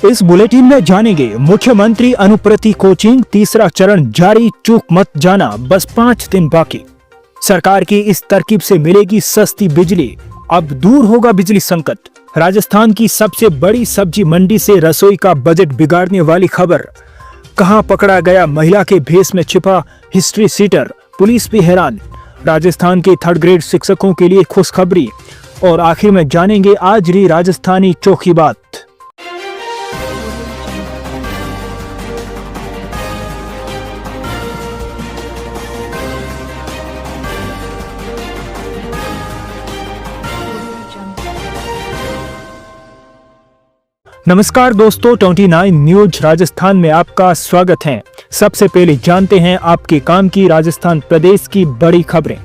इस बुलेटिन में जानेंगे मुख्यमंत्री अनुप्रति कोचिंग तीसरा चरण जारी, चूक मत जाना, बस 5 दिन बाकी। सरकार की इस तरकीब से मिलेगी सस्ती बिजली, अब दूर होगा बिजली संकट। राजस्थान की सबसे बड़ी सब्जी मंडी से रसोई का बजट बिगाड़ने वाली खबर। कहां पकड़ा गया महिला के भेष में छिपा हिस्ट्री सीटर, पुलिस भी हैरान। राजस्थान के 3rd ग्रेड शिक्षकों के लिए खुशखबरी। और आखिर में जानेंगे आज री राजस्थानी चोखी बात। नमस्कार दोस्तों, 29 न्यूज राजस्थान में आपका स्वागत है। सबसे पहले जानते हैं आपके काम की राजस्थान प्रदेश की बड़ी खबरें।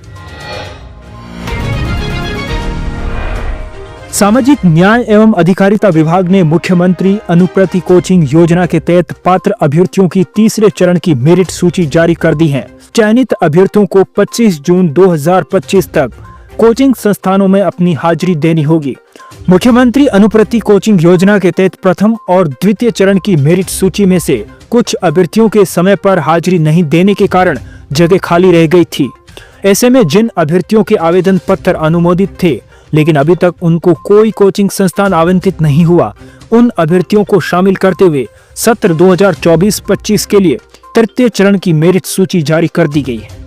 सामाजिक न्याय एवं अधिकारिता विभाग ने मुख्यमंत्री अनुप्रति कोचिंग योजना के तहत पात्र अभ्यर्थियों की तीसरे चरण की मेरिट सूची जारी कर दी है। चयनित अभ्यर्थियों को 25 जून 2025 तक कोचिंग संस्थानों में अपनी हाजिरी देनी होगी। मुख्यमंत्री अनुप्रति कोचिंग योजना के तहत प्रथम और द्वितीय चरण की मेरिट सूची में से कुछ अभ्यर्थियों के समय पर हाजिरी नहीं देने के कारण जगह खाली रह गई थी। ऐसे में जिन अभ्यर्थियों के आवेदन पत्र अनुमोदित थे लेकिन अभी तक उनको कोई कोचिंग संस्थान आवंटित नहीं हुआ, उन अभ्यर्थियों को शामिल करते हुए सत्र 2024-25 के लिए तृतीय चरण की मेरिट सूची जारी कर दी गई है।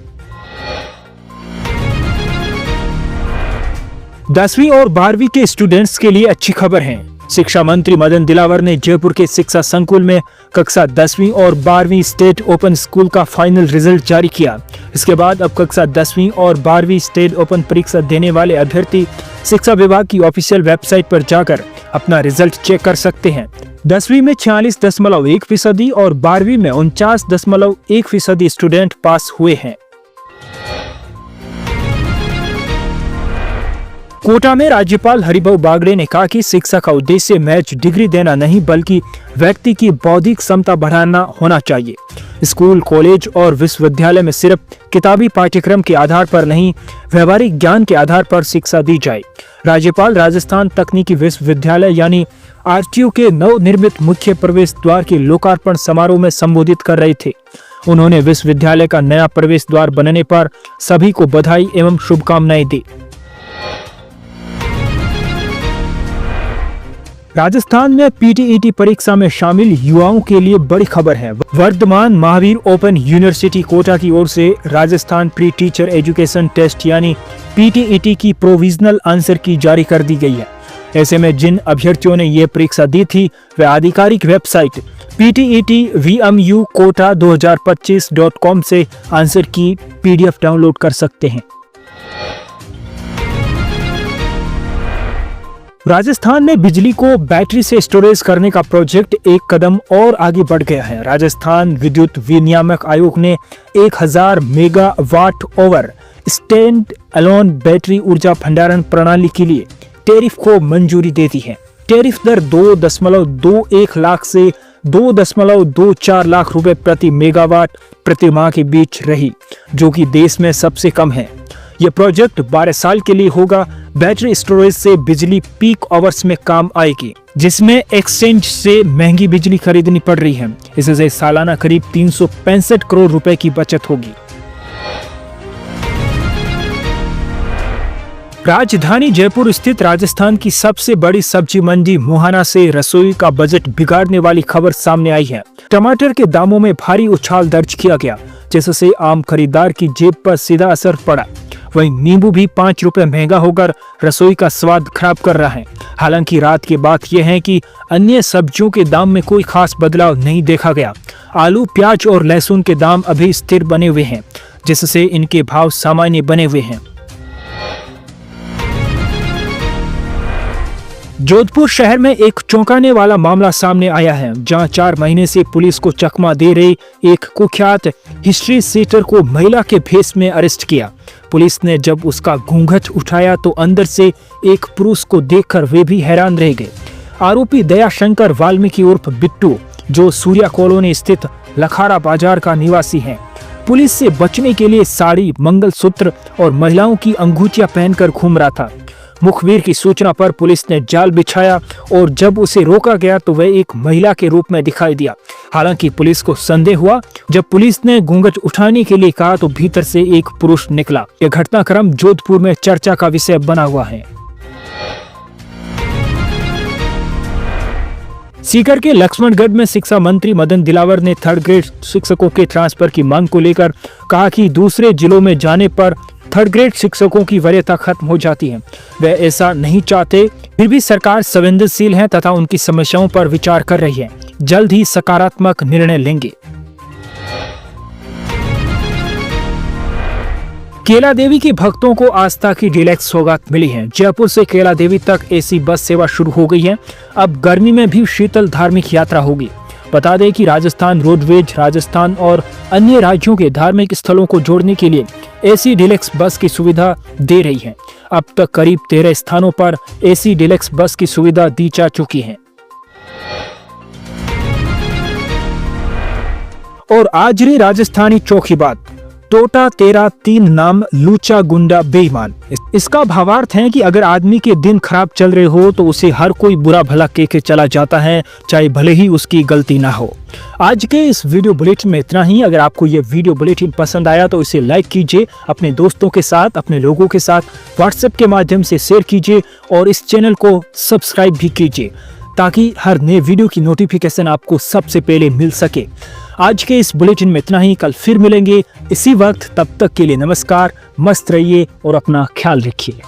10वीं और 12वीं के स्टूडेंट्स के लिए अच्छी खबर है। शिक्षा मंत्री मदन दिलावर ने जयपुर के शिक्षा संकुल में कक्षा 10वीं और 12वीं स्टेट ओपन स्कूल का फाइनल रिजल्ट जारी किया। इसके बाद अब कक्षा 10वीं और 12वीं स्टेट ओपन परीक्षा देने वाले अभ्यर्थी शिक्षा विभाग की ऑफिशियल वेबसाइट पर जाकर अपना रिजल्ट चेक कर सकते हैं। 10वीं में 46.1% और 12वीं में 49.1% स्टूडेंट पास हुए हैं। कोटा में राज्यपाल हरिभाऊ बागड़े ने कहा कि शिक्षा का उद्देश्य मैच डिग्री देना नहीं बल्कि व्यक्ति की बौद्धिक क्षमता बढ़ाना होना चाहिए। स्कूल, कॉलेज और विश्वविद्यालय में सिर्फ किताबी पाठ्यक्रम के आधार पर नहीं, व्यवहारिक ज्ञान के आधार पर शिक्षा दी जाए। राज्यपाल राजस्थान तकनीकी विश्वविद्यालय यानी RTU के नवनिर्मित मुख्य प्रवेश द्वार के लोकार्पण समारोह में संबोधित कर रहे थे। उन्होंने विश्वविद्यालय का नया प्रवेश द्वार बनने पर सभी को बधाई एवं शुभकामनाएं दी। राजस्थान में PTET परीक्षा में शामिल युवाओं के लिए बड़ी खबर है। वर्धमान महावीर ओपन यूनिवर्सिटी कोटा की ओर से Rajasthan pre teacher education test यानी PTET की प्रोविजनल आंसर की जारी कर दी गई है। ऐसे में जिन अभ्यर्थियों ने ये परीक्षा दी थी वे आधिकारिक वेबसाइट PTET-VMU-Kota2025.com से आंसर की PDF डाउनलोड कर सकते हैं। राजस्थान में बिजली को बैटरी से स्टोरेज करने का प्रोजेक्ट एक कदम और आगे बढ़ गया है। राजस्थान विद्युत विनियामक आयोग ने 1000 megawatt over stand alone battery ऊर्जा भंडारण प्रणाली के लिए टैरिफ को मंजूरी दे दी है। टैरिफ दर 2.21 लाख से 2.24 लाख रुपए प्रति मेगावाट प्रति माह के बीच रही, जो कि देश में सबसे कम है। यह प्रोजेक्ट 12 साल के लिए होगा। बैटरी स्टोरेज से बिजली पीक आवर्स में काम आएगी, जिसमें एक्सचेंज से महंगी बिजली खरीदनी पड़ रही है। इससे सालाना करीब 365 करोड़ रुपए की बचत होगी। राजधानी जयपुर स्थित राजस्थान की सबसे बड़ी सब्जी मंडी मुहाना से रसोई का बजट बिगाड़ने वाली खबर सामने आई है। टमाटर के दामों में भारी उछाल दर्ज किया गया, जिससे आम खरीदार की जेब पर सीधा असर पड़ा। वहीं नींबू भी 5 रुपए महंगा होकर रसोई का स्वाद खराब कर रहा है। हालांकि रात की बात यह है कि अन्य सब्जियों के दाम में कोई खास बदलाव नहीं देखा गया। आलू, प्याज और लहसुन के दाम अभी स्थिर बने हुए हैं, जिससे इनके भाव सामान्य बने हुए हैं। जोधपुर शहर में एक चौंकाने वाला मामला सामने आया है, जहां 4 महीने से पुलिस को चकमा दे रहे एक कुख्यात हिस्ट्री सीटर को महिला के भेष में अरेस्ट किया। पुलिस ने जब उसका घूंघट उठाया तो अंदर से एक पुरुष को देखकर वे भी हैरान रह गए। आरोपी दयाशंकर वाल्मीकि उर्फ बिट्टू, जो सूर्या कॉलोनी स्थित लखारा बाजार का निवासी है, पुलिस से बचने के लिए साड़ी, मंगलसूत्र और महिलाओं की अंगूठियां पहनकर घूम रहा था। मुखबिर की सूचना पर पुलिस ने जाल बिछाया और जब उसे रोका गया तो वह एक महिला के रूप में दिखाई दिया। हालांकि पुलिस को संदेह हुआ। जब पुलिस ने घूंघट उठाने के लिए कहा तो भीतर से एक पुरुष निकला। यह घटनाक्रम जोधपुर में चर्चा का विषय बना हुआ है। सीकर के लक्ष्मणगढ़ में शिक्षा मंत्री मदन दिलावर ने थर्ड ग्रेड शिक्षकों के ट्रांसफर की मांग को लेकर कहा कि दूसरे जिलों में जाने पर थर्ड ग्रेड शिक्षकों की वरीयता खत्म हो जाती है। वे ऐसा नहीं चाहते, फिर भी सरकार संवेदनशील है तथा उनकी समस्याओं पर विचार कर रही है। जल्द ही सकारात्मक निर्णय लेंगे। केला देवी के भक्तों को आस्था की डीलक्स सौगात मिली है। जयपुर से केला देवी तक एसी बस सेवा शुरू हो गई है। अब गर्मी में भी शीतल धार्मिक यात्रा होगी। बता दें कि राजस्थान रोडवेज राजस्थान और अन्य राज्यों के धार्मिक स्थलों को जोड़ने के लिए एसी डीलक्स बस की सुविधा दे रही है। अब तक करीब 13 स्थानों पर एसी डीलक्स बस की सुविधा दी जा चुकी है। और आज री राजस्थानी चौकी बात, टोटा तेरा 3 नाम लूचा गुंडा बेईमान। इसका भावार्थ है कि अगर आदमी के दिन खराब चल रहे हो तो उसे हर कोई बुरा भला कह के चला जाता है, चाहे भले ही उसकी गलती ना हो। आज के इस वीडियो बुलेटिन में इतना ही। अगर आपको ये वीडियो बुलेटिन पसंद आया तो इसे लाइक कीजिए, अपने दोस्तों के साथ, अपने लोगों के साथ व्हाट्सएप के माध्यम से शेयर कीजिए और इस चैनल को सब्सक्राइब भी कीजिए ताकि हर नए वीडियो की नोटिफिकेशन आपको सबसे पहले मिल सके। आज के इस बुलेटिन में इतना ही। कल फिर मिलेंगे इसी वक्त। तब तक के लिए नमस्कार, मस्त रहिए और अपना ख्याल रखिए।